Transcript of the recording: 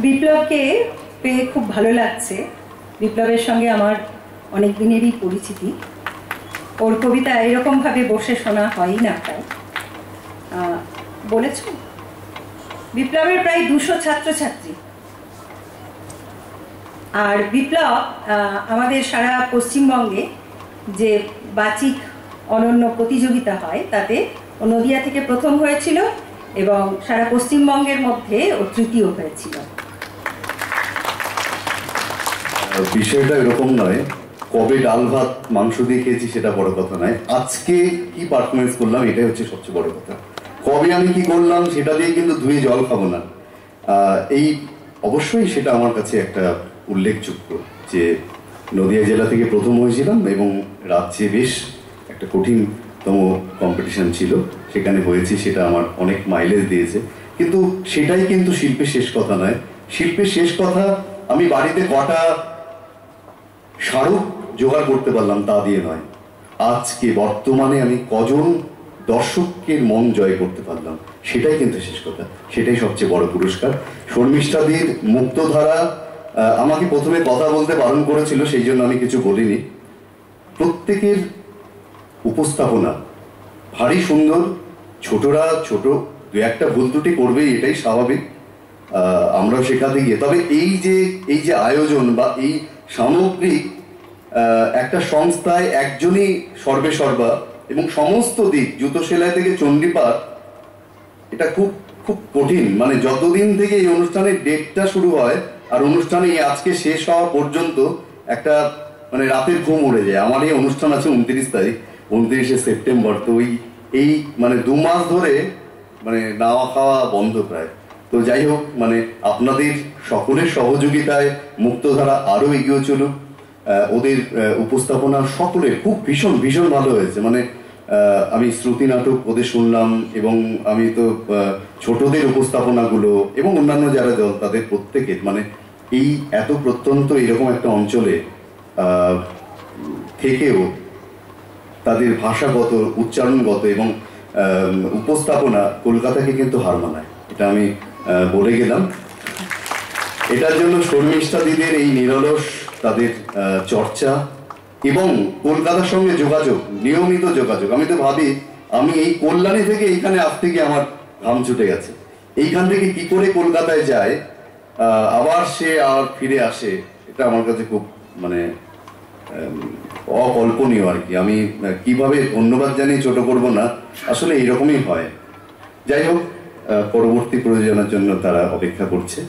বিপ্লবকে পেয়ে খুব ভালো লাগছে। বিপ্লবের সঙ্গে আমার অনেক দিনেরই পরিচিতি। ওর কবিতা এরকমভাবে বসে শোনা হয়ই না প্রায়। বলেছ বিপ্লবের প্রায় 200 ছাত্রছাত্রী। আর বিপ্লব আমাদের সারা পশ্চিমবঙ্গে যে বাচিক অনন্য প্রতিযোগিতা হয় তাতে ও নদিয়া থেকে প্রথম হয়েছিল এবং সারা পশ্চিমবঙ্গের মধ্যে ও তৃতীয় হয়েছিল। বিষয়টা এরকম নয়, কবে ডাল ভাত মাংস দিয়ে খেয়েছি সেটা বড় কথা নয়, আজকে কি পারফরমেন্স করলাম এটাই হচ্ছে সবচেয়ে বড় কথা। কবে আমি কি করলাম সেটা দিয়ে কিন্তু ধুয়ে জল খাবো না। এই অবশ্যই সেটা আমার কাছে একটা উল্লেখযোগ্য যে নদিয়া জেলা থেকে প্রথম হয়েছিলাম এবং রাজ্যে বেশ একটা কঠিনতম কম্পিটিশন ছিল, সেখানে হয়েছি, সেটা আমার অনেক মাইলেজ দিয়েছে। কিন্তু সেটাই কিন্তু শিল্পের শেষ কথা নয়। শিল্পের শেষ কথা আমি বাড়িতে কটা স্মারক জোগাড় করতে পারলাম তা দিয়ে নয়, আজকে বর্তমানে আমি কজন দর্শকের মন জয় করতে পারলাম সেটাই কিন্তু শেষ কথা, সেটাই সবচেয়ে বড় পুরস্কার। শর্মিষ্ঠাদির মুক্তধারা আমাকে প্রথমে কথা বলতে বারণ করেছিল, সেই জন্য আমি কিছু বলিনি। প্রত্যেকের উপস্থাপনা ভারী সুন্দর। ছোটরা ছোট দু একটা ভুল ত্রুটি করবেই, এটাই স্বাভাবিক, আমরাও শেখাতে গিয়ে। তবে এই যে আয়োজন বা এই সামগ্রিক একটা সংস্থায় একজনই সর্বে সর্বা এবং সমস্ত দিক জুতো সেলাই থেকে চণ্ডীপাঠ, এটা খুব খুব কঠিন। মানে যতদিন থেকে এই অনুষ্ঠানের ডেটটা শুরু হয় আর অনুষ্ঠানে আজকে শেষ হওয়া পর্যন্ত একটা মানে রাতের ঘুম উড়ে যায়। আমার এই অনুষ্ঠান আছে 29 তারিখ, 29শে সেপ্টেম্বর। তো এই মানে 2 মাস ধরে মানে নাওয়া খাওয়া বন্ধ প্রায়। তো যাই হোক, মানে আপনাদের সকলের সহযোগিতায় মুক্তধারা আরো এগিয়ে চলুক। ওদের উপস্থাপনা সকলের খুব ভীষণ ভীষণ ভালো হয়েছে। মানে আমি শ্রুতি নাটক ওদের শুনলাম এবং আমি তো ছোটদের উপস্থাপনাগুলো এবং অন্যান্য যারা দল তাদের প্রত্যেকের মানে এই এত প্রত্যন্ত এরকম একটা অঞ্চলে থেকেও তাদের ভাষাগত, উচ্চারণগত এবং উপস্থাপনা কলকাতাকে কিন্তু হার মানায়, এটা আমি বলে গেলাম। এটার জন্য শর্মিষ্ঠাদিদের এই নিরলস তাদের চর্চা এবং কলকাতার সঙ্গে যোগাযোগ, নিয়মিত যোগাযোগ। আমি তো ভাবি আমি এই কল্যাণী থেকে এইখানে আসতে গিয়ে আমার ঘাম ছুটে গেছে। এইখান থেকে কি করে কলকাতায় যায় আবার সে আর ফিরে আসে, এটা আমার কাছে খুব মানে অকল্পনীয় আর কি। আমি কিভাবে ধন্যবাদ জানিয়ে ছোট করব না, আসলে এইরকমই হয়। যাই হোক, পরবর্তী প্রয়োজনের জন্য তারা অপেক্ষা করছে।